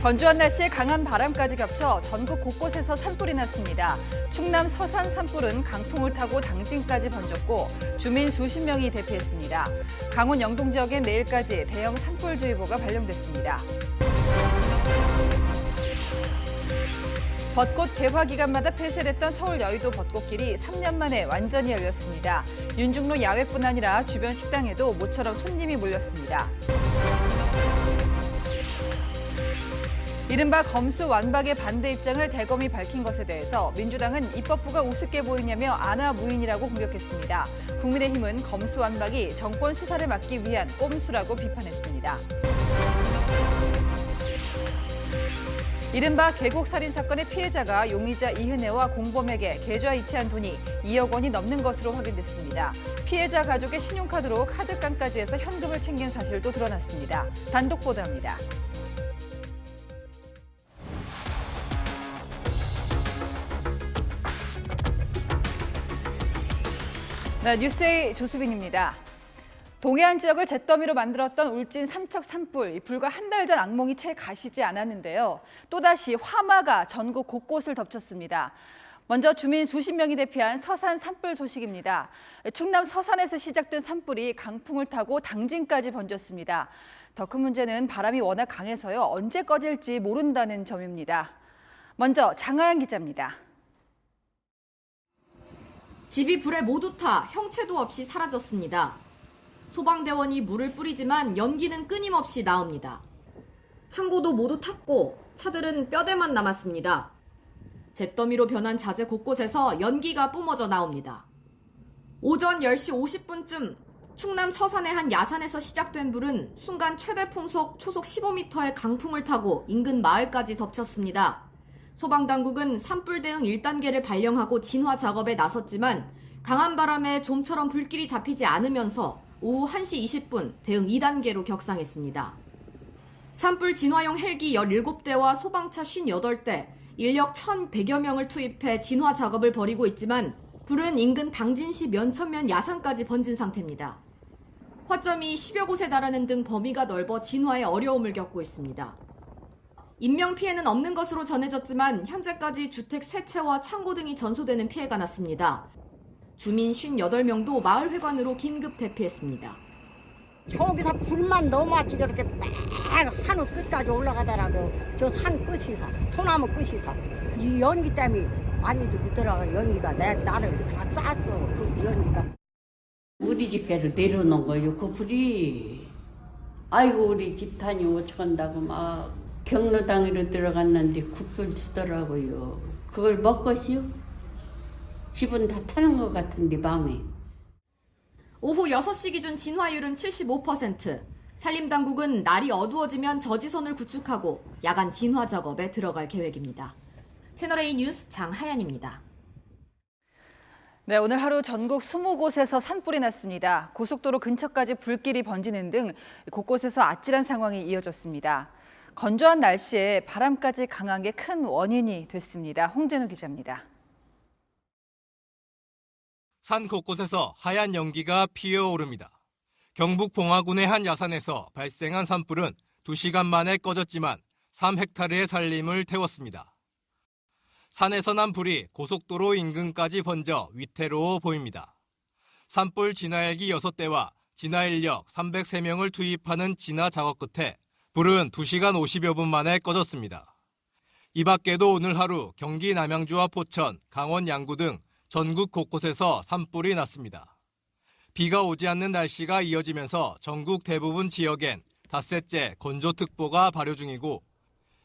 건조한 날씨에 강한 바람까지 겹쳐 전국 곳곳에서 산불이 났습니다. 충남 서산 산불은 강풍을 타고 당진까지 번졌고 주민 수십 명이 대피했습니다. 강원 영동 지역엔 내일까지 대형 산불주의보가 발령됐습니다. 벚꽃 개화 기간마다 폐쇄됐던 서울 여의도 벚꽃길이 3년 만에 완전히 열렸습니다. 윤중로 야외뿐 아니라 주변 식당에도 모처럼 손님이 몰렸습니다. 이른바 검수 완박의 반대 입장을 대검이 밝힌 것에 대해서 민주당은 입법부가 우습게 보이냐며 안하무인이라고 공격했습니다. 국민의힘은 검수 완박이 정권 수사를 막기 위한 꼼수라고 비판했습니다. 이른바 계곡살인 사건의 피해자가 용의자 이은혜와 공범에게 계좌 이체한 돈이 2억 원이 넘는 것으로 확인됐습니다. 피해자 가족의 신용카드로 카드깡까지 해서 현금을 챙긴 사실도 드러났습니다. 단독 보도합니다. 네, 뉴스의 조수빈입니다. 동해안 지역을 잿더미로 만들었던 울진 삼척 산불, 불과 한 달 전 악몽이 채 가시지 않았는데요. 또다시 화마가 전국 곳곳을 덮쳤습니다. 먼저 주민 수십 명이 대피한 서산 산불 소식입니다. 충남 서산에서 시작된 산불이 강풍을 타고 당진까지 번졌습니다. 더 큰 문제는 바람이 워낙 강해서요. 언제 꺼질지 모른다는 점입니다. 먼저 장하영 기자입니다. 집이 불에 모두 타 형체도 없이 사라졌습니다. 소방대원이 물을 뿌리지만 연기는 끊임없이 나옵니다. 창고도 모두 탔고 차들은 뼈대만 남았습니다. 잿더미로 변한 자재 곳곳에서 연기가 뿜어져 나옵니다. 오전 10시 50분쯤 충남 서산의 한 야산에서 시작된 불은 순간 최대 풍속 초속 15m의 강풍을 타고 인근 마을까지 덮쳤습니다. 소방당국은 산불 대응 1단계를 발령하고 진화 작업에 나섰지만 강한 바람에 좀처럼 불길이 잡히지 않으면서 오후 1시 20분 대응 2단계로 격상했습니다. 산불 진화용 헬기 17대와 소방차 58대, 인력 1,100여 명을 투입해 진화 작업을 벌이고 있지만 불은 인근 당진시 면천면 야산까지 번진 상태입니다. 화점이 10여 곳에 달하는 등 범위가 넓어 진화에 어려움을 겪고 있습니다. 인명피해는 없는 것으로 전해졌지만 현재까지 주택 3채와 창고 등이 전소되는 피해가 났습니다. 주민 58명도 마을회관으로 긴급 대피했습니다. 저기서 불만 넘어왔지 저렇게 막 하늘 끝까지 올라가더라고. 저 산 끝이서, 소나무 끝이서. 이 연기 때문에 많이도 붙더라고. 연기가 나를 다 쌌어. 그 연기가. 우리 집에를 내려놓은 거예요. 그 불이. 아이고 우리 집탄이 어쩌간다고 막 경로당으로 들어갔는데 국수를 주더라고요. 그걸 먹것이요? 집은 다 타는 것 같은데 밤에. 오후 6시 기준 진화율은 75%. 산림당국은 날이 어두워지면 저지선을 구축하고 야간 진화 작업에 들어갈 계획입니다. 채널A 뉴스 장하연입니다. 네, 오늘 하루 전국 20곳에서 산불이 났습니다. 고속도로 근처까지 불길이 번지는 등 곳곳에서 아찔한 상황이 이어졌습니다. 건조한 날씨에 바람까지 강한 게 큰 원인이 됐습니다. 홍진우 기자입니다. 산 곳곳에서 하얀 연기가 피어오릅니다. 경북 봉화군의 한 야산에서 발생한 산불은 2시간 만에 꺼졌지만 3헥타르의 살림을 태웠습니다. 산에서 난 불이 고속도로 인근까지 번져 위태로워 보입니다. 산불 진화헬기 6대와 진화인력 303명을 투입하는 진화 작업 끝에 불은 2시간 50여 분 만에 꺼졌습니다. 이 밖에도 오늘 하루 경기 남양주와 포천, 강원 양구 등 전국 곳곳에서 산불이 났습니다. 비가 오지 않는 날씨가 이어지면서 전국 대부분 지역엔 닷새째 건조특보가 발효 중이고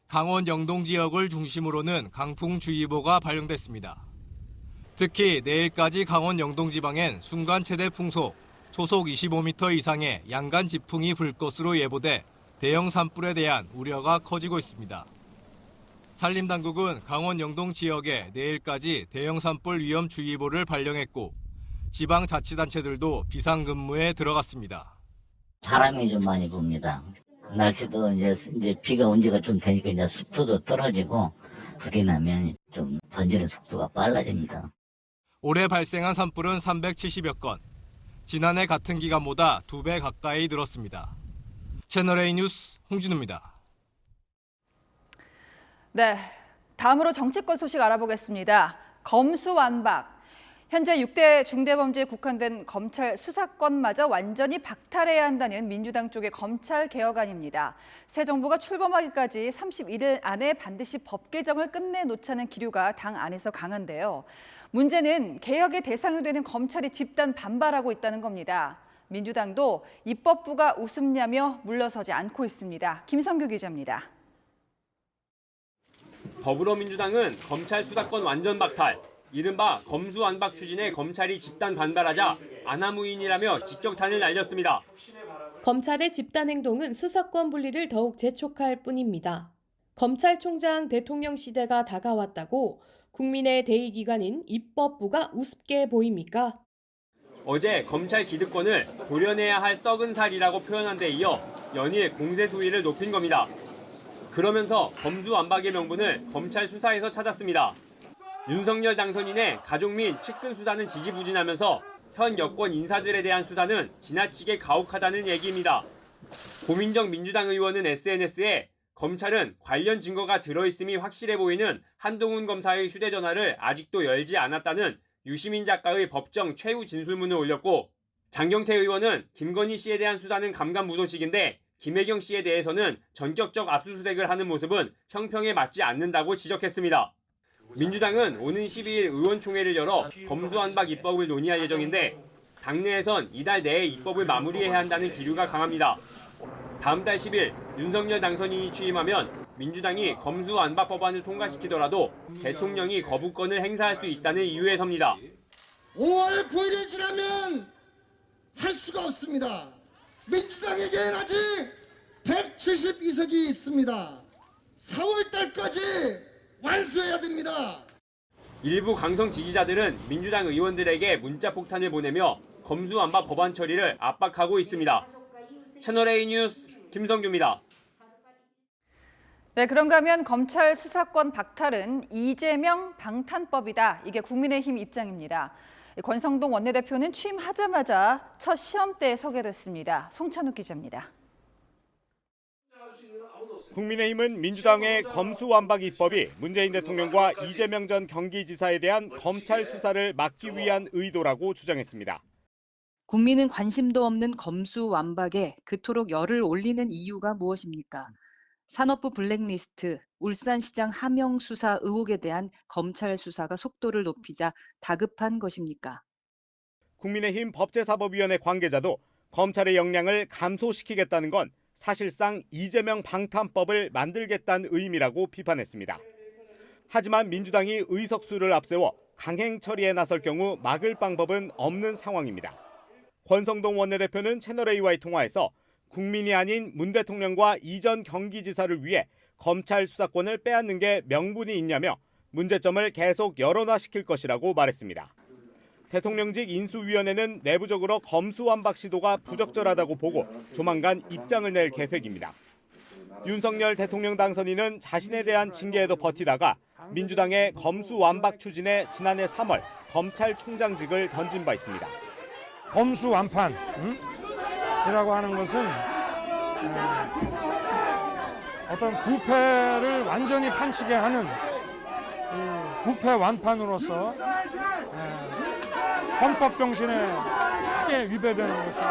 강원 영동 지역을 중심으로는 강풍주의보가 발령됐습니다. 특히 내일까지 강원 영동 지방엔 순간 최대 풍속 초속 25m 이상의 양간 지풍이 불 것으로 예보돼 대형 산불에 대한 우려가 커지고 있습니다. 산림당국은 강원 영동 지역에 내일까지 대형 산불 위험주의보를 발령했고 지방자치단체들도 비상근무에 들어갔습니다. 바람이 좀 많이 붑니다. 날씨도 이제 비가 온 지가 좀 되니까 이제 습도도 떨어지고 불이 나면 좀 번지는 속도가 빨라집니다. 올해 발생한 산불은 370여 건, 지난해 같은 기간보다 2배 가까이 늘었습니다. 채널A 뉴스 홍진우입니다. 네, 다음으로 정치권 소식 알아보겠습니다. 검수완박. 현재 6대 중대범죄에 국한된 검찰 수사권마저 완전히 박탈해야 한다는 민주당 쪽의 검찰 개혁안입니다. 새 정부가 출범하기까지 31일 안에 반드시 법 개정을 끝내놓자는 기류가 당 안에서 강한데요. 문제는 개혁의 대상이 되는 검찰이 집단 반발하고 있다는 겁니다. 민주당도 입법부가 웃음냐며 물러서지 않고 있습니다. 김성규 기자입니다. 더불어민주당은 검찰 수사권 완전 박탈, 이른바 검수완박 추진에 검찰이 집단 반발하자 안하무인이라며 직격탄을 날렸습니다. 검찰의 집단 행동은 수사권 분리를 더욱 재촉할 뿐입니다. 검찰총장 대통령 시대가 다가왔다고 국민의 대의기관인 입법부가 우습게 보입니까? 어제 검찰 기득권을 도려내야 할 썩은 살이라고 표현한 데 이어 연일 공세 수위를 높인 겁니다. 그러면서 검수완박의 명분을 검찰 수사에서 찾았습니다. 윤석열 당선인의 가족 및 측근 수사는 지지부진하면서 현 여권 인사들에 대한 수사는 지나치게 가혹하다는 얘기입니다. 고민정 민주당 의원은 SNS에 검찰은 관련 증거가 들어있음이 확실해 보이는 한동훈 검사의 휴대전화를 아직도 열지 않았다는 유시민 작가의 법정 최후 진술문을 올렸고, 장경태 의원은 김건희 씨에 대한 수사는 감감무소식인데 김혜경 씨에 대해서는 전격적 압수수색을 하는 모습은 형평에 맞지 않는다고 지적했습니다. 민주당은 오는 12일 의원총회를 열어 검수완박 입법을 논의할 예정인데 당내에선 이달 내에 입법을 마무리해야 한다는 기류가 강합니다. 다음 달 10일 윤석열 당선인이 취임하면 민주당이 검수완박 법안을 통과시키더라도 대통령이 거부권을 행사할 수 있다는 이유에 섭니다. 5월 9일이 지나면 할 수가 없습니다. 민주당에게는 아직 172석이 있습니다. 4월 달까지 완수해야 됩니다. 일부 강성 지지자들은 민주당 의원들에게 문자 폭탄을 보내며 검수완박 법안 처리를 압박하고 있습니다. 채널A 뉴스 김성규입니다. 네, 그런가 하면 검찰 수사권 박탈은 이재명 방탄법이다. 이게 국민의힘 입장입니다. 권성동 원내대표는 취임하자마자 첫 시험대에 서게 됐습니다. 송찬욱 기자입니다. 국민의힘은 민주당의 검수완박 입법이 문재인 대통령과 이재명 전 경기지사에 대한 검찰 수사를 막기 위한 의도라고 주장했습니다. 국민은 관심도 없는 검수완박에 그토록 열을 올리는 이유가 무엇입니까? 산업부 블랙리스트, 울산시장 하명 수사 의혹에 대한 검찰 수사가 속도를 높이자 다급한 것입니까? 국민의힘 법제사법위원회 관계자도 검찰의 역량을 감소시키겠다는 건 사실상 이재명 방탄법을 만들겠다는 의미라고 비판했습니다. 하지만 민주당이 의석수를 앞세워 강행 처리에 나설 경우 막을 방법은 없는 상황입니다. 권성동 원내대표는 채널A와의 통화에서 국민이 아닌 문 대통령과 이 전 경기지사를 위해 검찰 수사권을 빼앗는 게 명분이 있냐며 문제점을 계속 여론화시킬 것이라고 말했습니다. 대통령직 인수위원회는 내부적으로 검수완박 시도가 부적절하다고 보고 조만간 입장을 낼 계획입니다. 윤석열 대통령 당선인은 자신에 대한 징계에도 버티다가 민주당의 검수완박 추진에 지난해 3월 검찰총장직을 던진 바 있습니다. 검수완판이라고 하는 것은 어떤 부패를 완전히 판치게 하는 부패 완판으로서 헌법 정신에 크게 위배되는 것이고.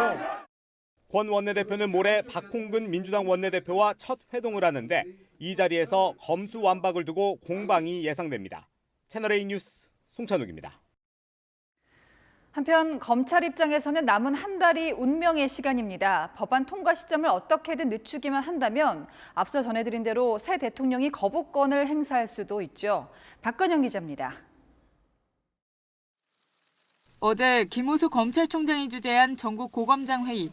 권 원내대표는 모레 박홍근 민주당 원내대표와 첫 회동을 하는데 이 자리에서 검수완박을 두고 공방이 예상됩니다. 채널A 뉴스 송찬욱입니다. 한편 검찰 입장에서는 남은 한 달이 운명의 시간입니다. 법안 통과 시점을 어떻게든 늦추기만 한다면 앞서 전해드린 대로 새 대통령이 거부권을 행사할 수도 있죠. 박건영 기자입니다. 어제 김호수 검찰총장이 주재한 전국 고검장 회의.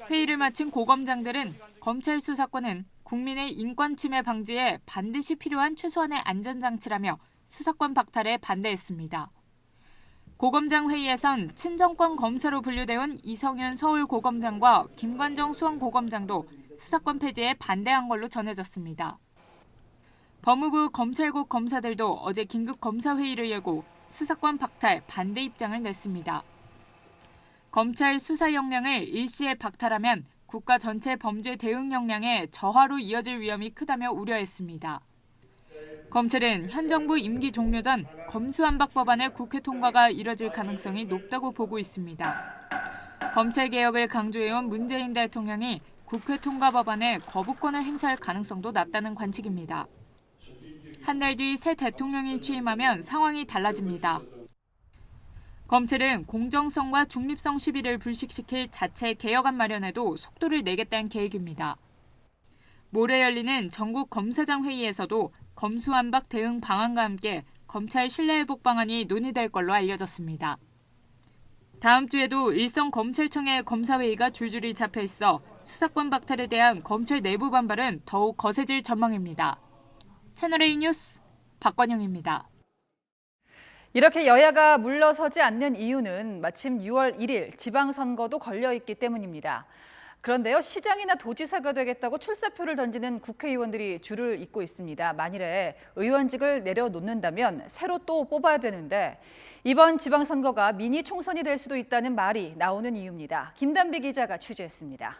회의를 마친 고검장들은 검찰 수사권은 국민의 인권 침해 방지에 반드시 필요한 최소한의 안전장치라며 수사권 박탈에 반대했습니다. 고검장 회의에선 친정권 검사로 분류되온 이성윤 서울고검장과 김관정 수원고검장도 수사권 폐지에 반대한 걸로 전해졌습니다. 법무부 검찰국 검사들도 어제 긴급 검사회의를 열고 수사권 박탈 반대 입장을 냈습니다. 검찰 수사 역량을 일시에 박탈하면 국가 전체 범죄 대응 역량의 저하로 이어질 위험이 크다며 우려했습니다. 검찰은 현 정부 임기 종료 전 검수완박 법안의 국회 통과가 이뤄질 가능성이 높다고 보고 있습니다. 검찰 개혁을 강조해온 문재인 대통령이 국회 통과 법안에 거부권을 행사할 가능성도 낮다는 관측입니다. 한 달 뒤 새 대통령이 취임하면 상황이 달라집니다. 검찰은 공정성과 중립성 시비를 불식시킬 자체 개혁안 마련에도 속도를 내겠다는 계획입니다. 모레 열리는 전국 검사장 회의에서도 검수완박 대응 방안과 함께 검찰 신뢰회복 방안이 논의될 걸로 알려졌습니다. 다음 주에도 일선 검찰청의 검사회의가 줄줄이 잡혀 있어 수사권 박탈에 대한 검찰 내부 반발은 더욱 거세질 전망입니다. 채널A 뉴스 박관영입니다. 이렇게 여야가 물러서지 않는 이유는 마침 6월 1일 지방선거도 걸려있기 때문입니다. 그런데요, 시장이나 도지사가 되겠다고 출사표를 던지는 국회의원들이 줄을 잇고 있습니다. 만일에 의원직을 내려놓는다면 새로 또 뽑아야 되는데 이번 지방선거가 미니 총선이 될 수도 있다는 말이 나오는 이유입니다. 김단비 기자가 취재했습니다.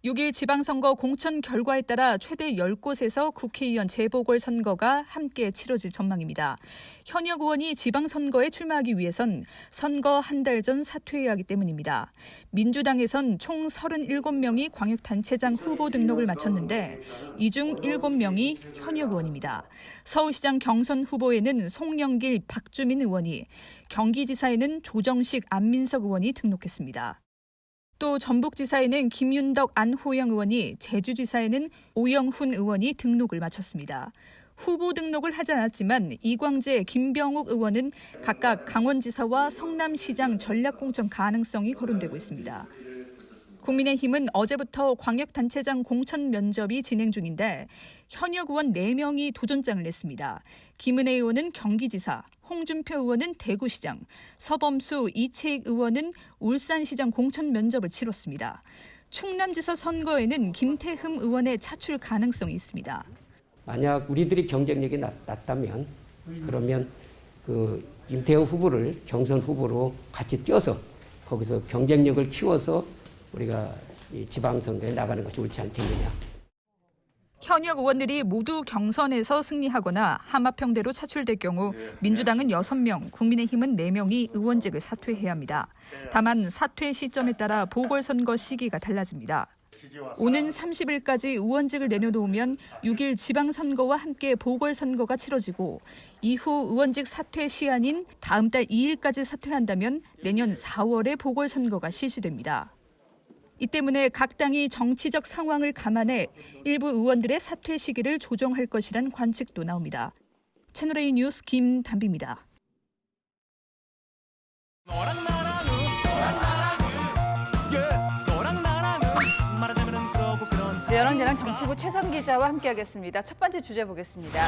6일 지방선거 공천 결과에 따라 최대 10곳에서 국회의원 재보궐선거가 함께 치러질 전망입니다. 현역 의원이 지방선거에 출마하기 위해선 선거 한 달 전 사퇴해야 하기 때문입니다. 민주당에선 총 37명이 광역단체장 후보 등록을 마쳤는데 이 중 7명이 현역 의원입니다. 서울시장 경선 후보에는 송영길, 박주민 의원이, 경기지사에는 조정식, 안민석 의원이 등록했습니다. 또 전북지사에는 김윤덕, 안호영 의원이, 제주지사에는 오영훈 의원이 등록을 마쳤습니다. 후보 등록을 하지 않았지만 이광재, 김병욱 의원은 각각 강원지사와 성남시장 전략공천 가능성이 거론되고 있습니다. 국민의힘은 어제부터 광역단체장 공천 면접이 진행 중인데 현역 의원 4명이 도전장을 냈습니다. 김은혜 의원은 경기지사, 홍준표 의원은 대구시장, 서범수, 이채익 의원은 울산시장 공천 면접을 치렀습니다. 충남지사 선거에는 김태흠 의원의 차출 가능성이 있습니다. 만약 우리들이 경쟁력이 낮다면 그러면 그 김태흠 후보를 경선 후보로 같이 띄어서 거기서 경쟁력을 키워서 우리가 이 지방선거에 나가는 것이 옳지 않겠느냐. 현역 의원들이 모두 경선에서 승리하거나 하마평대로 차출될 경우 민주당은 6명, 국민의힘은 4명이 의원직을 사퇴해야 합니다. 다만 사퇴 시점에 따라 보궐선거 시기가 달라집니다. 오는 30일까지 의원직을 내려놓으면 6일 지방선거와 함께 보궐선거가 치러지고 이후 의원직 사퇴 시한인 다음 달 2일까지 사퇴한다면 내년 4월에 보궐선거가 실시됩니다. 이 때문에 각 당이 정치적 상황을 감안해 일부 의원들의 사퇴 시기를 조정할 것이란 관측도 나옵니다. 채널A 뉴스 김단비입니다. 네, 여론자랑 정치부 최선 기자와 함께하겠습니다. 첫 번째 주제 보겠습니다.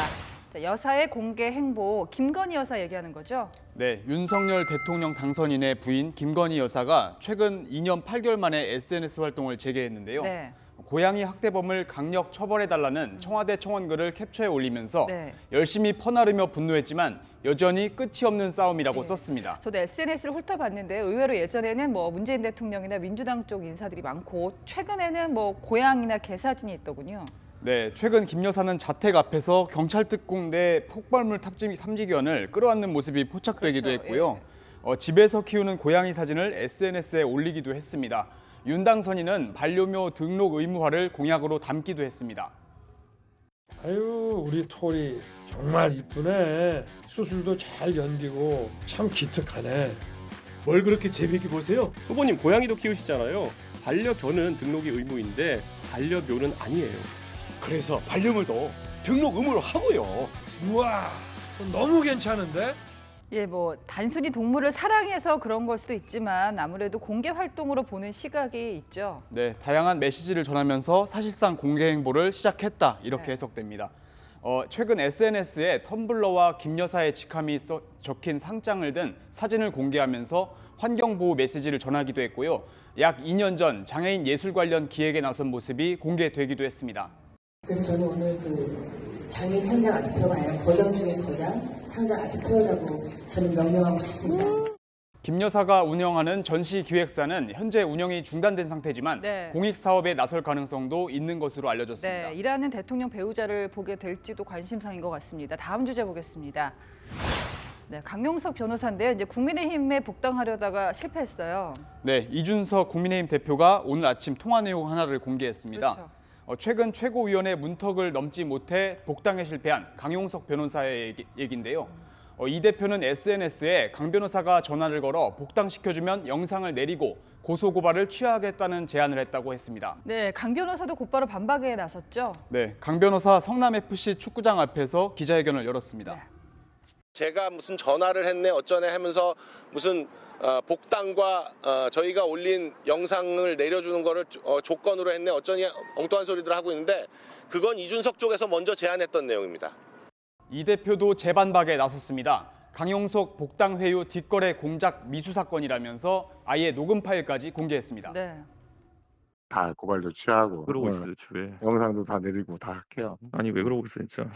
자, 여사의 공개 행보, 김건희 여사 얘기하는 거죠? 네, 윤석열 대통령 당선인의 부인 김건희 여사가 최근 2년 8개월 만에 SNS 활동을 재개했는데요. 네. 고양이 학대범을 강력 처벌해달라는 청와대 청원글을 캡처해 올리면서 열심히 퍼나르며 분노했지만 여전히 끝이 없는 싸움이라고 썼습니다. 저도 SNS를 훑어봤는데 의외로 예전에는 뭐 문재인 대통령이나 민주당 쪽 인사들이 많고 최근에는 뭐 고양이나 개 사진이 있더군요. 네, 최근 김 여사는 자택 앞에서 경찰 특공대 폭발물 탐지견을 끌어안는 모습이 포착되기도 했고요. 집에서 키우는 고양이 사진을 SNS에 올리기도 했습니다. 윤 당선인은 반려묘 등록 의무화를 공약으로 담기도 했습니다. 아유, 우리 토리 정말 이쁘네. 수술도 잘 연기고 참 기특하네. 뭘 그렇게 재미있게 보세요? 후보님 고양이도 키우시잖아요. 반려견은 등록이 의무인데 반려묘는 아니에요. 그래서 반려묘도 등록 의무로 하고요. 우와, 너무 괜찮은데? 예, 뭐 단순히 동물을 사랑해서 그런 걸 수도 있지만 아무래도 공개 활동으로 보는 시각이 있죠. 네, 다양한 메시지를 전하면서 사실상 공개 행보를 시작했다 이렇게 해석됩니다. 최근 SNS에 텀블러와 김 여사의 직함이 적힌 상장을 든 사진을 공개하면서 환경보호 메시지를 전하기도 했고요. 약 2년 전 장애인 예술 관련 기획에 나선 모습이 공개되기도 했습니다. 그래서 저는 오늘 장애인 창작 아트페어가 아니라 거장 중에 거장, 창작 아트페어라고 저는 명명하고 싶습니다. 김 여사가 운영하는 전시기획사는 현재 운영이 중단된 상태지만 네. 공익사업에 나설 가능성도 있는 것으로 알려졌습니다. 네, 일하는 대통령 배우자를 보게 될지도 관심사인 것 같습니다. 다음 주제 보겠습니다. 네, 강용석 변호사인데요. 이제 국민의힘에 복당하려다가 실패했어요. 네, 이준석 국민의힘 대표가 오늘 아침 통화 내용 하나를 공개했습니다. 그렇죠. 최근 최고위원회 문턱을 넘지 못해 복당에 실패한 강용석 변호사의 얘기인데요. 이 대표는 SNS에 강 변호사가 전화를 걸어 복당시켜주면 영상을 내리고 고소고발을 취하하겠다는 제안을 했다고 했습니다. 네, 강 변호사도 곧바로 반박에 나섰죠. 네, 강 변호사 성남FC 축구장 앞에서 기자회견을 열었습니다. 제가 무슨 전화를 했네 어쩌네 하면서 무슨 복당과 저희가 올린 영상을 내려주는 거를 조건으로 했네 어쩌니 엉뚱한 소리들 하고 있는데 그건 이준석 쪽에서 먼저 제안했던 내용입니다. 이 대표도 재반박에 나섰습니다. 강용석 복당 회유 뒷거래 공작 미수 사건이라면서 아예 녹음 파일까지 공개했습니다. 네. 다 고발도 취하고 그러고 있어요, 집에. 영상도 다 내리고 다 할게요. 아니 왜 그러고 있어 진짜.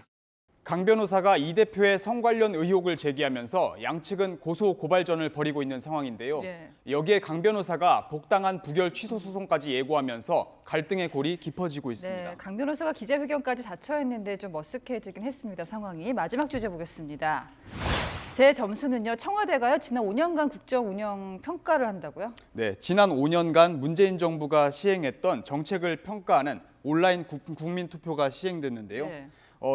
강 변호사가 이 대표의 성 관련 의혹을 제기하면서 양측은 고소 고발전을 벌이고 있는 상황인데요. 네. 여기에 강 변호사가 복당한 부결 취소 소송까지 예고하면서 갈등의 골이 깊어지고 있습니다. 네, 강 변호사가 기자회견까지 자처했는데 좀 머쓱해지긴 했습니다. 상황이. 마지막 주제 보겠습니다. 제 점수는요. 청와대가요. 지난 5년간 국정 운영 평가를 한다고요? 네, 지난 5년간 문재인 정부가 시행했던 정책을 평가하는 온라인 국민 투표가 시행됐는데요. 네.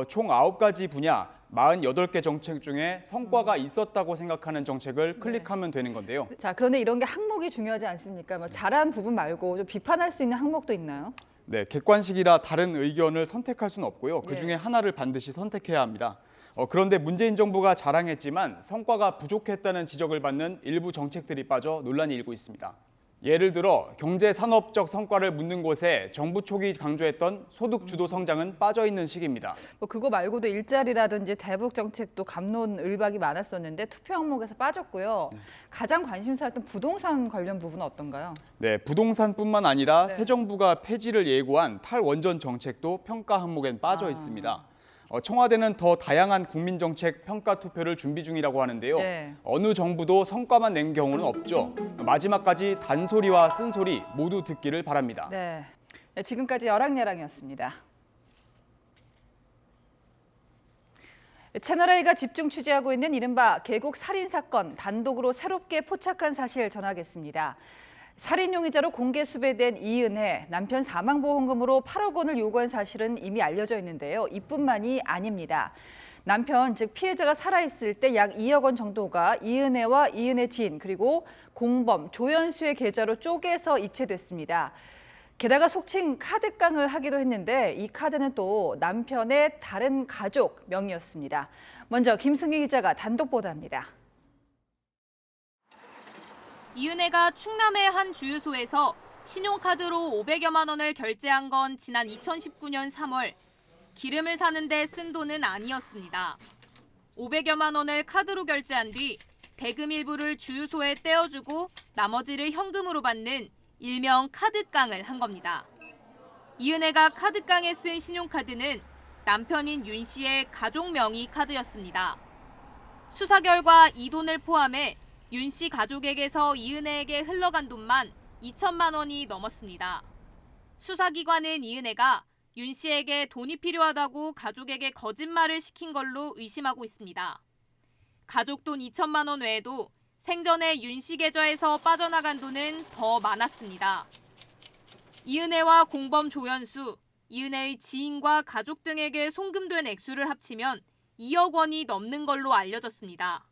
총 9가지 분야 48개 정책 중에 성과가 있었다고 생각하는 정책을 클릭하면 되는 건데요. 자, 그런데 이런 게 항목이 중요하지 않습니까? 뭐 잘한 부분 말고 좀 비판할 수 있는 항목도 있나요? 네, 객관식이라 다른 의견을 선택할 수는 없고요. 그중에 하나를 반드시 선택해야 합니다. 그런데 문재인 정부가 자랑했지만 성과가 부족했다는 지적을 받는 일부 정책들이 빠져 논란이 일고 있습니다. 예를 들어 경제 산업적 성과를 묻는 곳에 정부 초기 강조했던 소득 주도 성장은 빠져 있는 시기입니다. 뭐 그거 말고도 일자리라든지 대북 정책도 갑론을박이 많았었는데 투표 항목에서 빠졌고요. 가장 관심사였던 부동산 관련 부분은 어떤가요? 네, 부동산뿐만 아니라 새 정부가 폐지를 예고한 탈원전 정책도 평가 항목엔 빠져 있습니다. 청와대는 더 다양한 국민정책 평가 투표를 준비 중이라고 하는데요. 네. 어느 정부도 성과만 낸 경우는 없죠. 마지막까지 단소리와 쓴소리 모두 듣기를 바랍니다. 네, 지금까지 여랑야랑이었습니다. 채널A가 집중 취재하고 있는 이른바 계곡 살인 사건 단독으로 새롭게 포착한 사실 전하겠습니다. 살인 용의자로 공개 수배된 이은혜, 남편 사망보험금으로 8억 원을 요구한 사실은 이미 알려져 있는데요. 이뿐만이 아닙니다. 남편, 즉 피해자가 살아있을 때 약 2억 원 정도가 이은혜와 이은혜 지인 그리고 공범 조연수의 계좌로 쪼개서 이체됐습니다. 게다가 속칭 카드깡을 하기도 했는데 이 카드는 또 남편의 다른 가족 명의였습니다. 먼저 김승희 기자가 단독 보도합니다. 이은혜가 충남의 한 주유소에서 신용카드로 500여만 원을 결제한 건 지난 2019년 3월. 기름을 사는데 쓴 돈은 아니었습니다. 500여만 원을 카드로 결제한 뒤 대금 일부를 주유소에 떼어주고 나머지를 현금으로 받는 일명 카드깡을 한 겁니다. 이은혜가 카드깡에 쓴 신용카드는 남편인 윤 씨의 가족 명의 카드였습니다. 수사 결과 이 돈을 포함해 윤 씨 가족에게서 이은혜에게 흘러간 돈만 2천만 원이 넘었습니다. 수사기관은 이은혜가 윤 씨에게 돈이 필요하다고 가족에게 거짓말을 시킨 걸로 의심하고 있습니다. 가족 돈 2천만 원 외에도 생전에 윤 씨 계좌에서 빠져나간 돈은 더 많았습니다. 이은혜와 공범 조연수, 이은혜의 지인과 가족 등에게 송금된 액수를 합치면 2억 원이 넘는 걸로 알려졌습니다.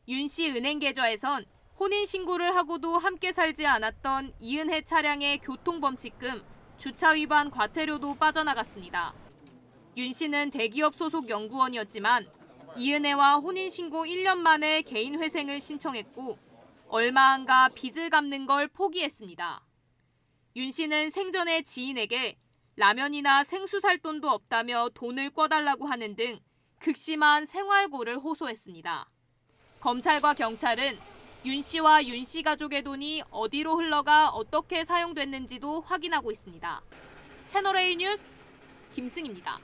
윤 씨 은행 계좌에선 혼인신고를 하고도 함께 살지 않았던 이은혜 차량의 교통범칙금, 주차 위반 과태료도 빠져나갔습니다. 윤 씨는 대기업 소속 연구원이었지만 이은혜와 혼인신고 1년 만에 개인 회생을 신청했고 얼마 안가 빚을 갚는 걸 포기했습니다. 윤 씨는 생전에 지인에게 라면이나 생수 살 돈도 없다며 돈을 꿔달라고 하는 등 극심한 생활고를 호소했습니다. 검찰과 경찰은 윤 씨와 윤 씨 가족의 돈이 어디로 흘러가 어떻게 사용됐는지도 확인하고 있습니다. 채널A 뉴스 김승희입니다.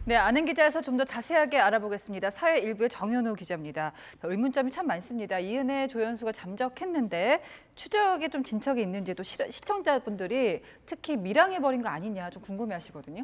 네, 아는 기자에서 좀 더 자세하게 알아보겠습니다. 사회일부의 정현우 기자입니다. 의문점이 참 많습니다. 이은혜, 조연수가 잠적했는데 추적에 좀 진척이 있는지 또 시청자분들이 특히 밀항해버린 거 아니냐 좀 궁금해하시거든요.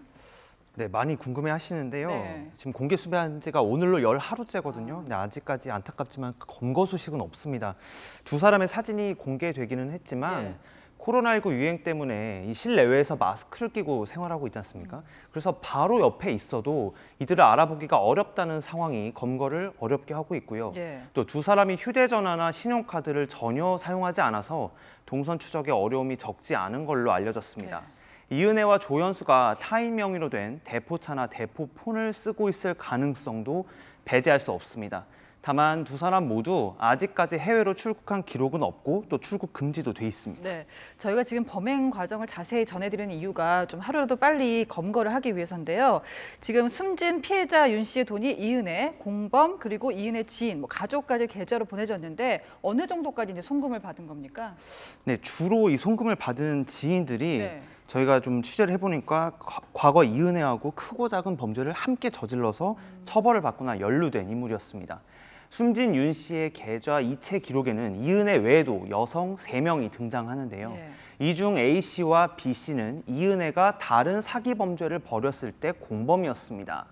네, 많이 궁금해하시는데요. 네. 지금 공개 수배한 지가 오늘로 10하루째거든요. 근데 아직까지 안타깝지만 검거 소식은 없습니다. 두 사람의 사진이 공개되기는 했지만 코로나19 유행 때문에 이 실내외에서 마스크를 끼고 생활하고 있지 않습니까? 그래서 바로 옆에 있어도 이들을 알아보기가 어렵다는 상황이 검거를 어렵게 하고 있고요. 또 두 사람이 휴대전화나 신용카드를 전혀 사용하지 않아서 동선 추적에 어려움이 적지 않은 걸로 알려졌습니다. 이은혜와 조연수가 타인 명의로 된 대포차나 대포폰을 쓰고 있을 가능성도 배제할 수 없습니다. 다만 두 사람 모두 아직까지 해외로 출국한 기록은 없고 또 출국 금지도 돼 있습니다. 네, 저희가 지금 범행 과정을 자세히 전해드리는 이유가 좀 하루라도 빨리 검거를 하기 위해서인데요. 지금 숨진 피해자 윤 씨의 돈이 이은혜, 공범 그리고 이은혜 지인, 가족까지 계좌로 보내졌는데 어느 정도까지 이제 송금을 받은 겁니까? 네, 주로 이 송금을 받은 지인들이 저희가 좀 취재를 해보니까 과거 이은혜하고 크고 작은 범죄를 함께 저질러서 처벌을 받거나 연루된 인물이었습니다. 숨진 윤 씨의 계좌 이체 기록에는 이은혜 외에도 여성 3명이 등장하는데요. 이 중 A 씨와 B 씨는 이은혜가 다른 사기 범죄를 벌였을 때 공범이었습니다.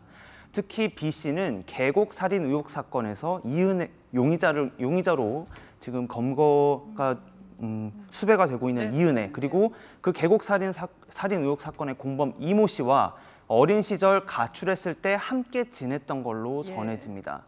특히 B 씨는 계곡 살인 의혹 사건에서 이은혜 용의자로 지금 검거가 수배가 되고 있는 이은혜, 그리고 그 계곡 살인 의혹 사건의 공범 이모 씨와 어린 시절 가출했을 때 함께 지냈던 걸로 전해집니다.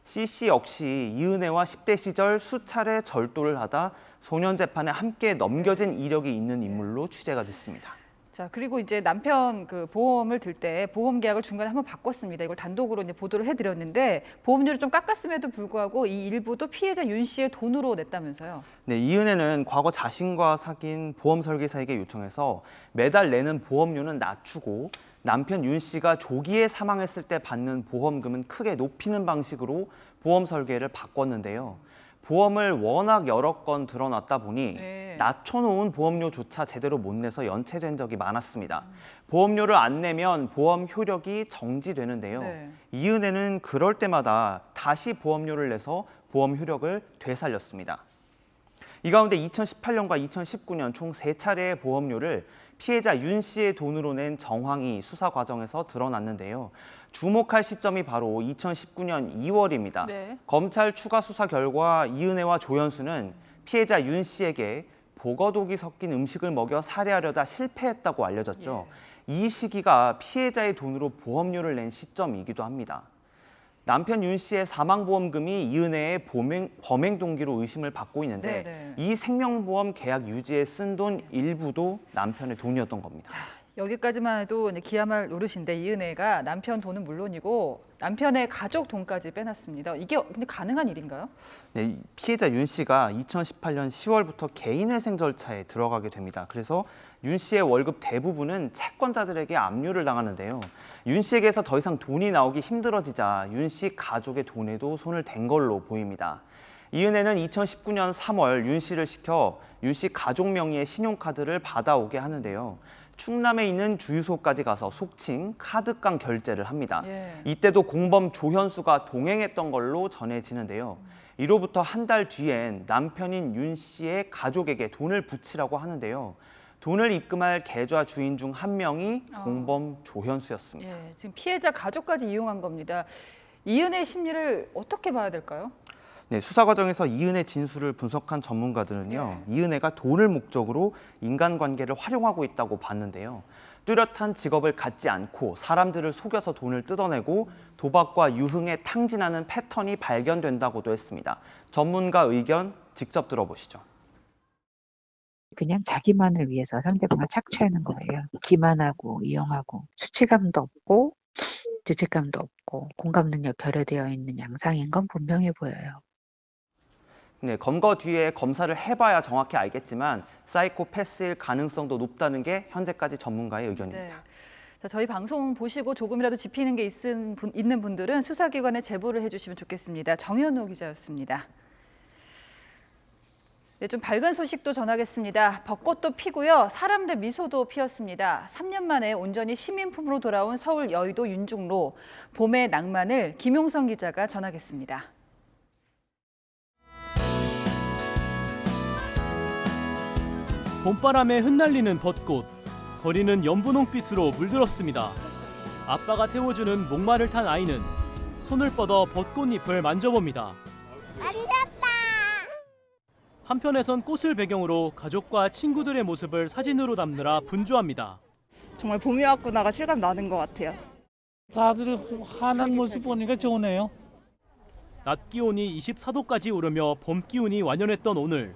C씨 역시 이은혜와 10대 시절 수차례 절도를 하다 소년 재판에 함께 넘겨진 이력이 있는 인물로 취재가 됐습니다. 자, 그리고 이제 남편 그 보험을 들 때 보험 계약을 중간에 한번 바꿨습니다. 이걸 단독으로 이제 보도를 해드렸는데 보험료를 좀 깎았음에도 불구하고 이 일부도 피해자 윤 씨의 돈으로 냈다면서요? 네, 이은혜는 과거 자신과 사귄 보험 설계사에게 요청해서 매달 내는 보험료는 낮추고 남편 윤 씨가 조기에 사망했을 때 받는 보험금은 크게 높이는 방식으로 보험 설계를 바꿨는데요. 보험을 워낙 여러 건 들어놨다 보니 낮춰놓은 보험료조차 제대로 못 내서 연체된 적이 많았습니다. 보험료를 안 내면 보험 효력이 정지되는데요. 이은혜는 그럴 때마다 다시 보험료를 내서 보험 효력을 되살렸습니다. 이 가운데 2018년과 2019년 총 3차례의 보험료를 피해자 윤 씨의 돈으로 낸 정황이 수사 과정에서 드러났는데요. 주목할 시점이 바로 2019년 2월입니다. 검찰 추가 수사 결과 이은혜와 조연수는 피해자 윤 씨에게 보거독이 섞인 음식을 먹여 살해하려다 실패했다고 알려졌죠. 이 시기가 피해자의 돈으로 보험료를 낸 시점이기도 합니다. 남편 윤 씨의 사망보험금이 이은혜의 범행 동기로 의심을 받고 있는데 이 생명보험 계약 유지에 쓴 돈 일부도 남편의 돈이었던 겁니다. 여기까지만 해도 기야말 노릇인데 이은혜가 남편 돈은 물론이고 남편의 가족 돈까지 빼놨습니다. 이게 근데 가능한 일인가요? 네, 피해자 윤 씨가 2018년 10월부터 개인회생 절차에 들어가게 됩니다. 그래서 윤 씨의 월급 대부분은 채권자들에게 압류를 당하는데요. 윤 씨에게서 더 이상 돈이 나오기 힘들어지자 윤 씨 가족의 돈에도 손을 댄 걸로 보입니다. 이은혜는 2019년 3월 윤 씨를 시켜 윤 씨 가족 명의의 신용카드를 받아오게 하는데요. 충남에 있는 주유소까지 가서 속칭 카드깡 결제를 합니다. 이때도 공범 조현수가 동행했던 걸로 전해지는데요. 이로부터 한 달 뒤엔 남편인 윤 씨의 가족에게 돈을 붙이라고 하는데요. 돈을 입금할 계좌 주인 중 한 명이 공범 조현수였습니다. 지금 피해자 가족까지 이용한 겁니다. 이은혜의 심리를 어떻게 봐야 될까요? 네, 수사 과정에서 이은혜 진술을 분석한 전문가들은요. 이은혜가 돈을 목적으로 인간관계를 활용하고 있다고 봤는데요. 뚜렷한 직업을 갖지 않고 사람들을 속여서 돈을 뜯어내고 도박과 유흥에 탕진하는 패턴이 발견된다고도 했습니다. 전문가 의견 직접 들어보시죠. 그냥 자기만을 위해서 상대방을 착취하는 거예요. 기만하고 이용하고 수치감도 없고 죄책감도 없고 공감 능력 결여되어 있는 양상인 건 분명해 보여요. 네, 검거 뒤에 검사를 해봐야 정확히 알겠지만 사이코패스일 가능성도 높다는 게 현재까지 전문가의 의견입니다. 자, 저희 방송 보시고 조금이라도 짚이는 게 있는 분들은 수사기관에 제보를 해주시면 좋겠습니다. 정현우 기자였습니다. 네, 좀 밝은 소식도 전하겠습니다. 벚꽃도 피고요. 사람들 미소도 피었습니다. 3년 만에 온전히 시민품으로 돌아온 서울 여의도 윤중로. 봄의 낭만을 김용성 기자가 전하겠습니다. 봄바람에 흩날리는 벚꽃. 거리는 연분홍빛으로 물들었습니다. 아빠가 태워주는 목마를 탄 아이는 손을 뻗어 벚꽃잎을 만져봅니다. 한편에선 꽃을 배경으로 가족과 친구들의 모습을 사진으로 담느라 분주합니다. 정말 봄이 왔구나가 실감 나는 것 같아요. 다들 환한 모습 보니까 좋네요. 낮 기온이 24도까지 오르며 봄 기운이 완연했던 오늘.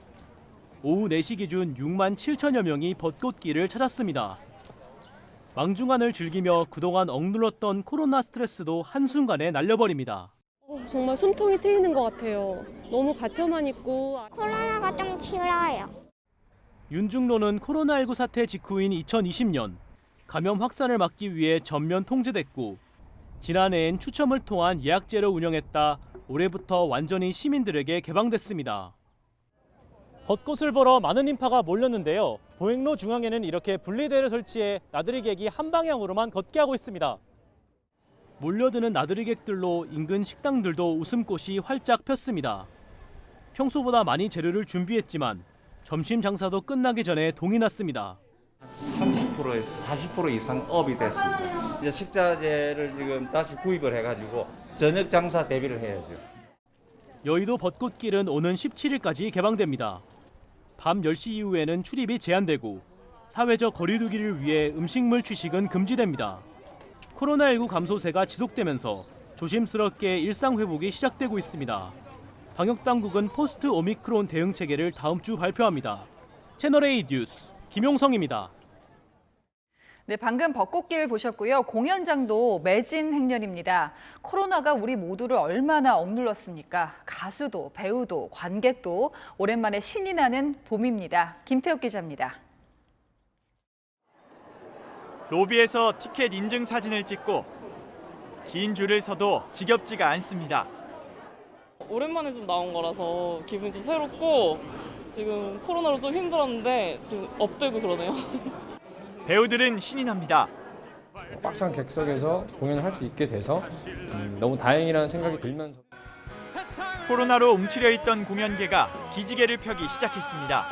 오후 4시 기준 6만 7천여 명이 벚꽃길을 찾았습니다. 망중한을 즐기며 그동안 억눌렀던 코로나 스트레스도 한순간에 날려버립니다. 정말 숨통이 트이는 것 같아요. 너무 갇혀만 있고. 코로나가 좀 싫어요. 윤중로는 코로나19 사태 직후인 2020년 감염 확산을 막기 위해 전면 통제됐고 지난해엔 추첨을 통한 예약제로 운영했다 올해부터 완전히 시민들에게 개방됐습니다. 벚꽃을 보러 많은 인파가 몰렸는데요. 보행로 중앙에는 이렇게 분리대를 설치해 나들이객이 한 방향으로만 걷게 하고 있습니다. 몰려드는 나들이객들로 인근 식당들도 웃음꽃이 활짝 폈습니다. 평소보다 많이 재료를 준비했지만 점심 장사도 끝나기 전에 동이 났습니다. 30%에서 40% 이상 업이 됐습니다. 이제 식자재를 지금 다시 구입을 해가지고 저녁 장사 대비를 해야죠. 여의도 벚꽃길은 오는 17일까지 개방됩니다. 밤 10시 이후에는 출입이 제한되고 사회적 거리 두기를 위해 음식물 취식은 금지됩니다. 코로나19 감소세가 지속되면서 조심스럽게 일상 회복이 시작되고 있습니다. 방역당국은 포스트 오미크론 대응 체계를 다음 주 발표합니다. 채널A 뉴스 김용성입니다. 네, 방금 벚꽃길 보셨고요. 공연장도 매진 행렬입니다. 코로나가 우리 모두를 얼마나 억눌렀습니까? 가수도, 배우도, 관객도 오랜만에 신이 나는 봄입니다. 김태욱 기자입니다. 로비에서 티켓 인증 사진을 찍고 긴 줄을 서도 지겹지가 않습니다. 오랜만에 좀 나온 거라서 기분이 좀 새롭고 지금 코로나로 좀 힘들었는데 지금 업되고 그러네요. 배우들은 신이 납니다. 꽉 찬 객석에서 공연을 할 수 있게 돼서 너무 다행이라는 생각이 들면서 코로나로 움츠려 있던 공연계가 기지개를 펴기 시작했습니다.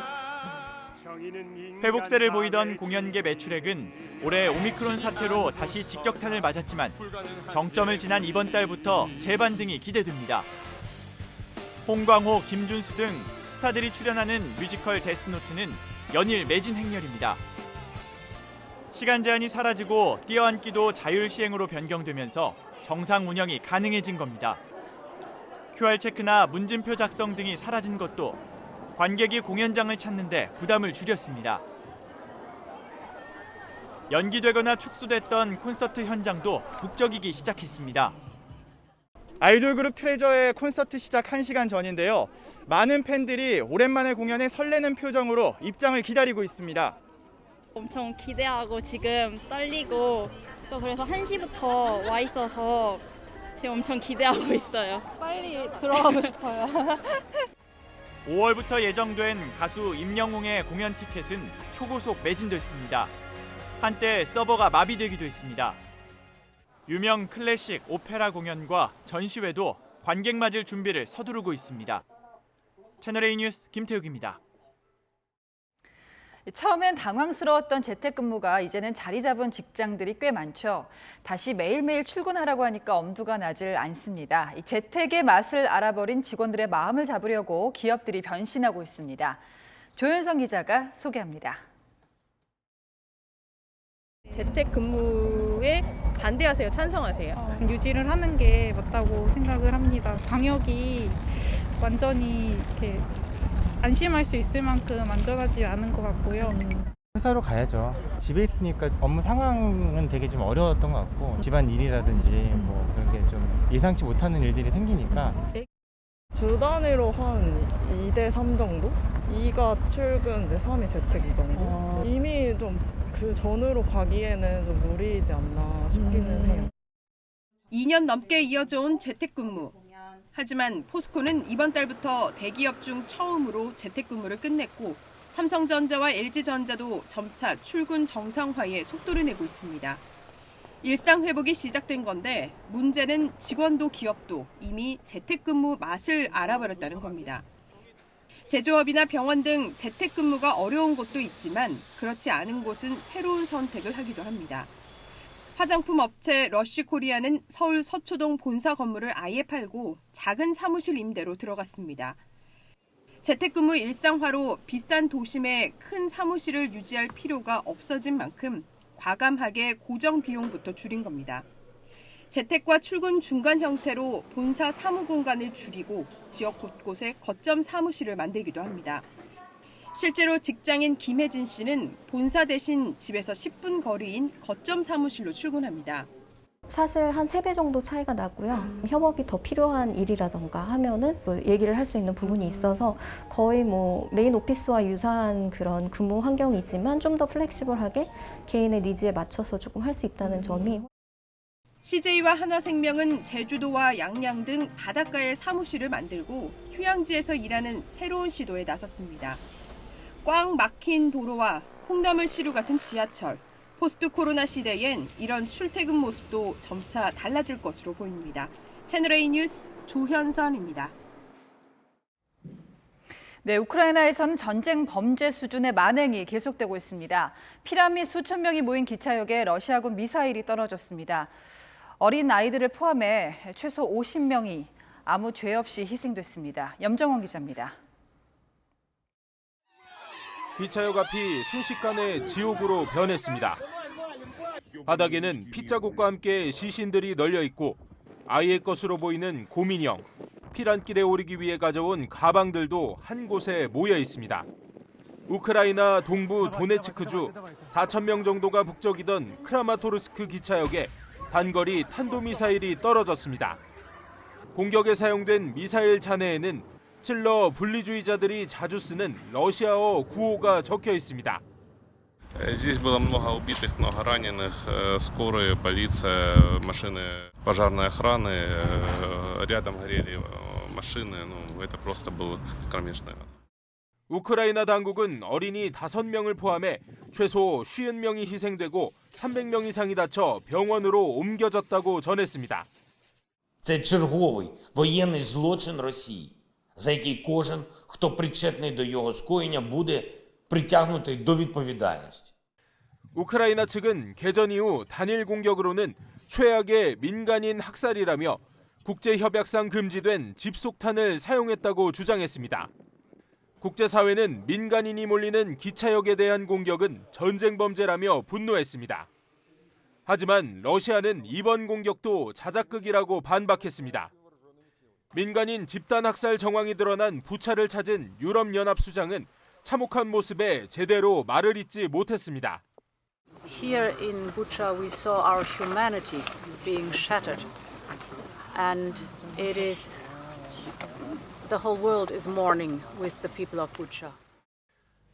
회복세를 보이던 공연계 매출액은 올해 오미크론 사태로 다시 직격탄을 맞았지만 정점을 지난 이번 달부터 재반등이 기대됩니다. 홍광호, 김준수 등 스타들이 출연하는 뮤지컬 데스노트는 연일 매진 행렬입니다. 시간 제한이 사라지고 뛰어앉기도 자율 시행으로 변경되면서 정상 운영이 가능해진 겁니다. QR 체크나 문진표 작성 등이 사라진 것도 관객이 공연장을 찾는데 부담을 줄였습니다. 연기되거나 축소됐던 콘서트 현장도 북적이기 시작했습니다. 아이돌 그룹 트레저의 콘서트 시작 1시간 전인데요. 많은 팬들이 오랜만에 공연에 설레는 표정으로 입장을 기다리고 있습니다. 엄청 기대하고 지금 떨리고 또 그래서 1시부터 와 있어서 지금 엄청 기대하고 있어요. 빨리 들어가고 싶어요. 5월부터 예정된 가수 임영웅의 공연 티켓은 초고속 매진됐습니다. 한때 서버가 마비되기도 했습니다. 유명 클래식, 오페라 공연과 전시회도 관객 맞을 준비를 서두르고 있습니다. 채널A 뉴스 김태욱입니다. 처음엔 당황스러웠던 재택근무가 이제는 자리 잡은 직장들이 꽤 많죠. 다시 매일매일 출근하라고 하니까 엄두가 나질 않습니다. 이 재택의 맛을 알아버린 직원들의 마음을 잡으려고 기업들이 변신하고 있습니다. 조현성 기자가 소개합니다. 재택근무에 반대하세요? 찬성하세요? 유지를 하는 게 맞다고 생각을 합니다. 방역이 완전히 이렇게 안심할 수 있을 만큼 안전하지 않은 것 같고요. 회사로 가야죠. 집에 있으니까 업무 상황은 되게 좀 어려웠던 것 같고 집안 일이라든지 뭐 그런 게 좀 예상치 못하는 일들이 생기니까 주 단위로 한 2대3 정도? 2가 출근, 이제 3이 재택 이 정도? 이미 좀 그 전으로 가기에는 좀 무리이지 않나 싶기는 해요. 2년 넘게 이어져 온 재택근무. 하지만 포스코는 이번 달부터 대기업 중 처음으로 재택근무를 끝냈고 삼성전자와 LG전자도 점차 출근 정상화에 속도를 내고 있습니다. 일상 회복이 시작된 건데 문제는 직원도 기업도 이미 재택근무 맛을 알아버렸다는 겁니다. 제조업이나 병원 등 재택근무가 어려운 곳도 있지만 그렇지 않은 곳은 새로운 선택을 하기도 합니다. 화장품 업체 러쉬코리아는 서울 서초동 본사 건물을 아예 팔고 작은 사무실 임대로 들어갔습니다. 재택근무 일상화로 비싼 도심에 큰 사무실을 유지할 필요가 없어진 만큼 과감하게 고정 비용부터 줄인 겁니다. 재택과 출근 중간 형태로 본사 사무 공간을 줄이고 지역 곳곳에 거점 사무실을 만들기도 합니다. 실제로 직장인 김혜진 씨는 본사 대신 집에서 10분 거리인 거점 사무실로 출근합니다. 사실 한 3배 정도 차이가 나고요. 협업이 더 필요한 일이라던가 하면은 뭐 얘기를 할 수 있는 부분이 있어서 거의 뭐 메인 오피스와 유사한 그런 근무 환경이지만 좀 더 플렉시블하게 개인의 니즈에 맞춰서 조금 할 수 있다는 점이. CJ와 한화생명은 제주도와 양양 등 바닷가에 사무실을 만들고 휴양지에서 일하는 새로운 시도에 나섰습니다. 꽉 막힌 도로와 콩나물 시루 같은 지하철, 포스트 코로나 시대엔 이런 출퇴근 모습도 점차 달라질 것으로 보입니다. 채널A 뉴스 조현선입니다. 네, 우크라이나에서는 전쟁 범죄 수준의 만행이 계속되고 있습니다. 피라밋 수천 명이 모인 기차역에 러시아군 미사일이 떨어졌습니다. 어린 아이들을 포함해 최소 50명이 아무 죄 없이 희생됐습니다. 염정원 기자입니다. 기차역 앞이 순식간에 지옥으로 변했습니다. 바닥에는 핏자국과 함께 시신들이 널려 있고 아이의 것으로 보이는 곰인형, 피란길에 오르기 위해 가져온 가방들도 한 곳에 모여 있습니다. 우크라이나 동부 도네츠크주 4천 명 정도가 북적이던 크라마토르스크 기차역에 단거리 탄도미사일이 떨어졌습니다. 공격에 사용된 미사일 잔해에는 칠러 분리주의자들이 자주 쓰는 러시아어 구호가 적혀 있습니다. Здесь было много убитых, много раненых, скорая, полиция, машины пожарной охраны, рядом горели машины, это просто было кромешное. 우크라이나 당국은 어린이 5명을 포함해 최소 50명이 희생되고 300명 이상이 다쳐 병원으로 옮겨졌다고 전했습니다. Це черговий воєнний злочин Росії, за який кожен, хто причетний до його скоєння, буде притягнутий до відповідальності. 우크라이나 측은 개전 이후 단일 공격으로는 최악의 민간인 학살이라며 국제협약상 금지된 집속탄을 사용했다고 주장했습니다. 국제사회는 민간인이 몰리는 기차역에 대한 공격은 전쟁 범죄라며 분노했습니다. 하지만 러시아는 이번 공격도 자작극이라고 반박했습니다. 민간인 집단 학살 정황이 드러난 부차를 찾은 유럽연합 수장은 참혹한 모습에 제대로 말을 잇지 못했습니다. Here in Bucha we saw our humanity being shattered, and it is the whole world is mourning with the people of Bucha.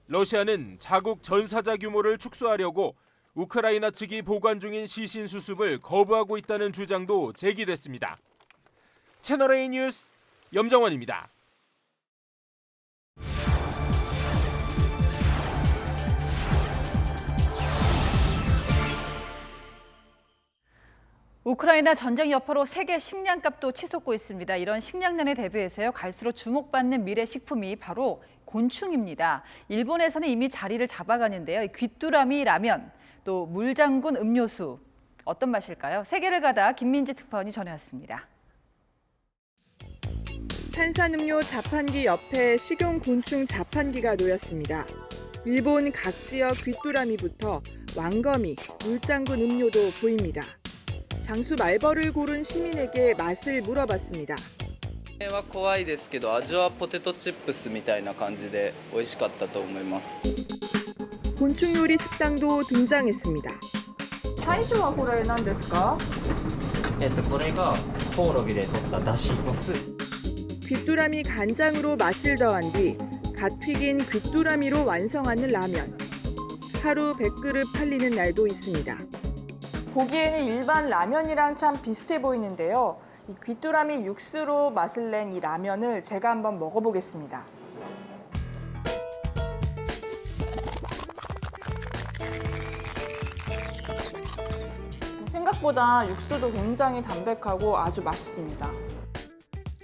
러시아는 자국 전사자 규모를 축소하려고 우크라이나 측이 보관 중인 시신 수습을 거부하고 있다는 주장도 제기됐습니다. 채널A 뉴스 염정원입니다. 우크라이나 전쟁 여파로 세계 식량값도 치솟고 있습니다. 이런 식량난에 대비해서요, 갈수록 주목받는 미래 식품이 바로 곤충입니다. 일본에서는 이미 자리를 잡아가는데요. 귀뚜라미 라면, 또 물장군 음료수, 어떤 맛일까요? 세계를 가다 김민지 특파원이 전해왔습니다. 탄산음료 자판기 옆에 식용곤충 자판기가 놓였습니다. 일본 각 지역 귀뚜라미부터 왕거미, 물장군 음료도 보입니다. 장수 말벌을 고른 시민에게 맛을 물어봤습니다. は怖いですけど、味はポテトチップスみたいな感じで美味しかったと思います。 곤충 요리 식당도 등장했습니다. 最初はこれ何ですか?これがコオロギで取っただしのスープ。 귀뚜라미 간장으로 맛을 더한 뒤 갓 튀긴 귀뚜라미로 완성하는 라면. 하루 100그릇 팔리는 날도 있습니다. 보기에는 일반 라면이랑 참 비슷해 보이는데요. 이 귀뚜라미 육수로 맛을 낸 이 라면을 제가 한번 먹어보겠습니다. 생각보다 육수도 굉장히 담백하고 아주 맛있습니다.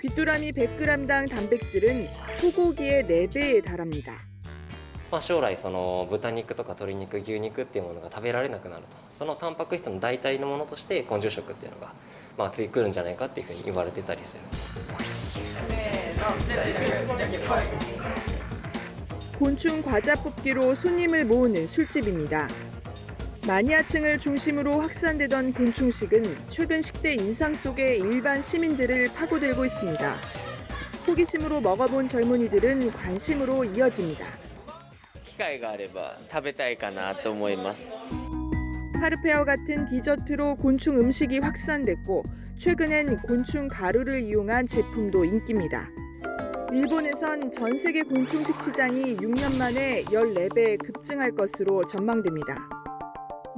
귀뚜라미 100g당 단백질은 소고기의 4배에 달합니다. 将来豚肉とか鶏肉、牛肉っていうものが食べられなくなると、そのタンパク質の代替のものとして根性食っていうのが次来るんじゃないかっていうふうに言われてたりする。 곤충 과자 뽑기로 손님을 모으는 술집입니다. 마니아층을 중심으로 확산되던 곤충식은 최근 식대 인상 속에 일반 시민들을 파고들고 있습니다. 호기심으로 먹어본 젊은이들은 관심으로 이어집니다. 機会があれば食べたいかなと思います。 파르페어 같은 디저트로 곤충 음식이 확산됐고 최근엔 곤충 가루를 이용한 제품도 인기입니다. 일본에선 전 세계 곤충식 시장이 6년 만에 14배 급증할 것으로 전망됩니다.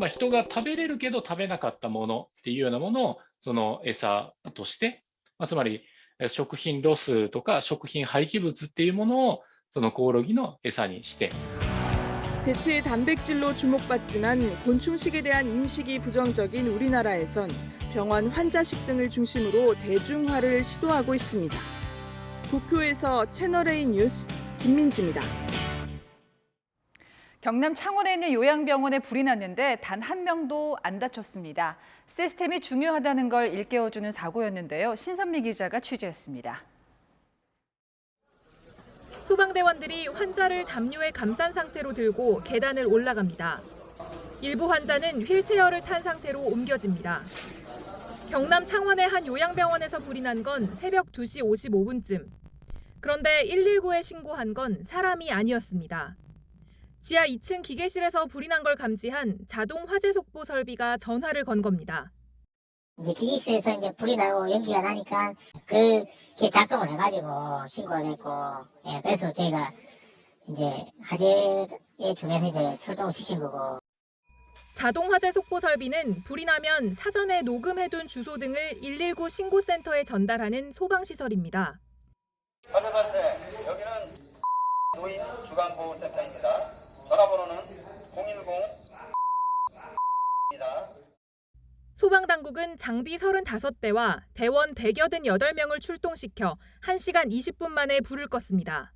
人が食べれるけど食べなかったものっていうようなものをその餌として、つまり食品ロスとか食品廃棄物っていうものをそのコオロギの餌にして。 대체 단백질로 주목받지만 곤충식에 대한 인식이 부정적인 우리나라에선 병원 환자식 등을 중심으로 대중화를 시도하고 있습니다. 도쿄에서 채널A 뉴스 김민지입니다. 경남 창원에 있는 요양병원에 불이 났는데 단 한 명도 안 다쳤습니다. 시스템이 중요하다는 걸 일깨워주는 사고였는데요. 신선미 기자가 취재했습니다. 소방대원들이 환자를 담요에 감싼 상태로 들고 계단을 올라갑니다. 일부 환자는 휠체어를 탄 상태로 옮겨집니다. 경남 창원의 한 요양병원에서 불이 난 건 새벽 2시 55분쯤. 그런데 119에 신고한 건 사람이 아니었습니다. 지하 2층 기계실에서 불이 난 걸 감지한 자동 화재 속보 설비가 전화를 건 겁니다. 기계실에서 이제 불이 나고 연기가 나니까 그게 작동을 해가지고 신고가 됐고, 그래서 저희가 이제 화재에 준해서 이제 출동을 시킨 거고. 자동 화재 속보 설비는 불이 나면 사전에 녹음해둔 주소 등을 119 신고센터에 전달하는 소방시설입니다. 여기는 노인 주간보호센터입니다. 전화번호는 010-입니다. 소방당국은 장비 35대와 대원 188명을 출동시켜 1시간 20분 만에 불을 껐습니다.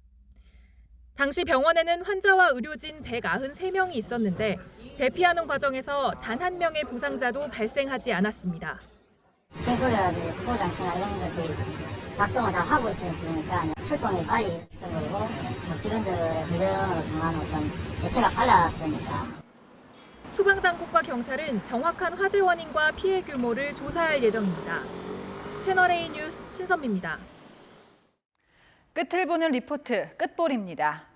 당시 병원에는 환자와 의료진 193명이 있었는데 대피하는 과정에서 단 한 명의 부상자도 발생하지 않았습니다. 스프링클러라든지 스포장치나 이런 것들이 작동을 다 하고 있으니까 출동이 빨리 됐던 거고 직원들의 훈련으로 통한 어떤 대처가 빨랐으니까. 소방당국과 경찰은 정확한 화재 원인과 피해 규모를 조사할 예정입니다. 채널A 뉴스 신선미입니다. 끝을 보는 리포트 끝볼입니다.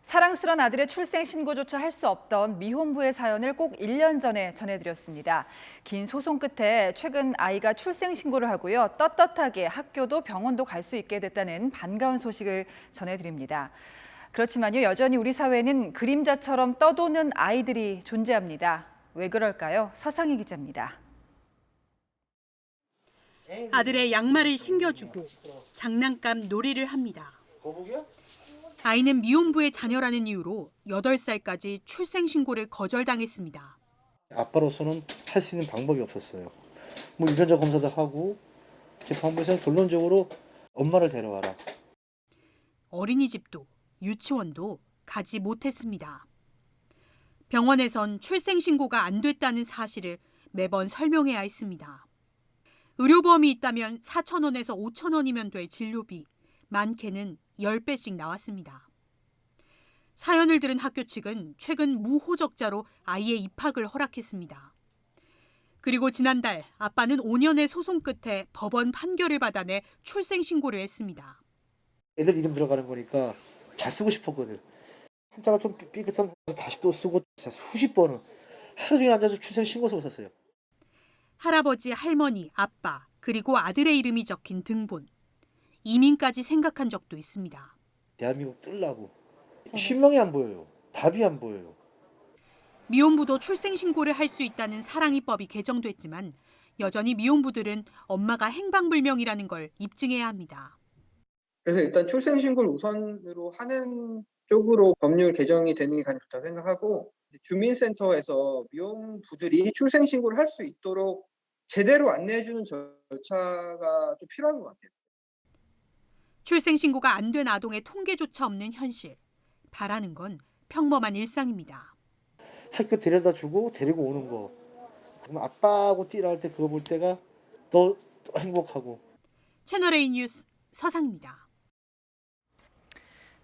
사랑스런 아들의 출생 신고조차 할 수 없던 미혼부의 사연을 꼭 1년 전에 전해드렸습니다. 긴 소송 끝에 최근 아이가 출생 신고를 하고요. 떳떳하게 학교도 병원도 갈 수 있게 됐다는 반가운 소식을 전해드립니다. 그렇지만요, 여전히 우리 사회에는 그림자처럼 떠도는 아이들이 존재합니다. 왜 그럴까요? 서상희 기자입니다. 아들의 양말을 신겨주고 장난감 놀이를 합니다. 아이는 미혼부의 자녀라는 이유로 8살까지 출생신고를 거절당했습니다. 아빠로서는 할 수 있는 방법이 없었어요. 뭐 유전자 검사도 하고 재판부에서는 결론적으로 엄마를 데려와라. 어린이집도 유치원도 가지 못했습니다. 병원에선 출생신고가 안 됐다는 사실을 매번 설명해야 했습니다. 의료보험이 있다면 4,000원에서 5,000원이면 될 진료비, 많게는 10배씩 나왔습니다. 사연을 들은 학교 측은 최근 무호적자로 아이의 입학을 허락했습니다. 그리고 지난달 아빠는 5년의 소송 끝에 법원 판결을 받아내 출생신고를 했습니다. 애들 이름 들어가는 거니까 잘 쓰고 싶었거든. 한자가 좀 삐끗하면 다시 또 쓰고 수십 번은 하루 종일 앉아서 출생신고서 썼어요. 할아버지, 할머니, 아빠, 그리고 아들의 이름이 적힌 등본. 이민까지 생각한 적도 있습니다. 대한민국 뜰라고. 신명이 안 보여요. 답이 안 보여요. 미혼부도 출생신고를 할 수 있다는 사랑이법이 개정됐지만 여전히 미혼부들은 엄마가 행방불명이라는 걸 입증해야 합니다. 그래서 일단 출생신고를 우선으로 하는 쪽으로 법률 개정이 되는 게 가장 좋다고 생각하고, 주민센터에서 미혼부들이 출생신고를 할 수 있도록 제대로 안내해주는 절차가 좀 필요한 것 같아요. 출생신고가 안 된 아동의 통계조차 없는 현실. 바라는 건 평범한 일상입니다. 학교 데려다 주고 데리고 오는 거. 그럼 아빠하고 뛰어날 때 그거 볼 때가 더 행복하고. 채널A 뉴스 서상입니다.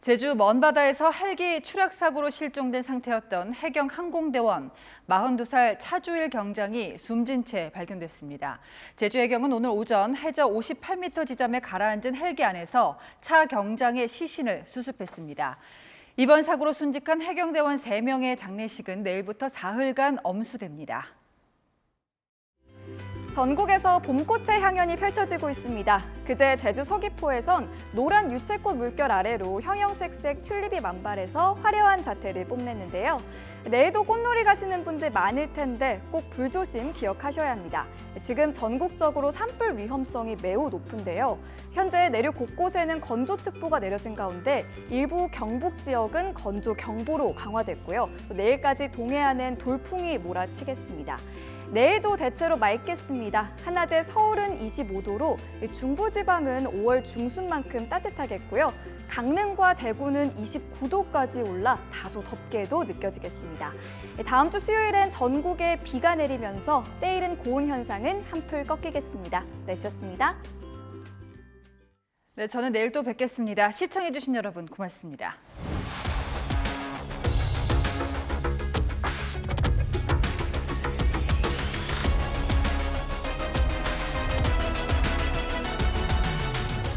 제주 먼바다에서 헬기 추락 사고로 실종된 상태였던 해경 항공대원 42살 차주일 경장이 숨진 채 발견됐습니다. 제주해경은 오늘 오전 해저 58m 지점에 가라앉은 헬기 안에서 차 경장의 시신을 수습했습니다. 이번 사고로 순직한 해경대원 3명의 장례식은 내일부터 사흘간 엄수됩니다. 전국에서 봄꽃의 향연이 펼쳐지고 있습니다. 그제 제주 서귀포에선 노란 유채꽃 물결 아래로 형형색색 튤립이 만발해서 화려한 자태를 뽐냈는데요. 내일도 꽃놀이 가시는 분들 많을 텐데 꼭 불조심 기억하셔야 합니다. 지금 전국적으로 산불 위험성이 매우 높은데요. 현재 내륙 곳곳에는 건조특보가 내려진 가운데 일부 경북 지역은 건조경보로 강화됐고요. 내일까지 동해안은 돌풍이 몰아치겠습니다. 내일도 대체로 맑겠습니다. 한낮에 서울은 25도로 중부지방은 5월 중순만큼 따뜻하겠고요. 강릉과 대구는 29도까지 올라 다소 덥게도 느껴지겠습니다. 다음 주 수요일엔 전국에 비가 내리면서 때이른 고온 현상은 한풀 꺾이겠습니다. 날씨였습니다. 네, 저는 내일 또 뵙겠습니다. 시청해주신 여러분 고맙습니다.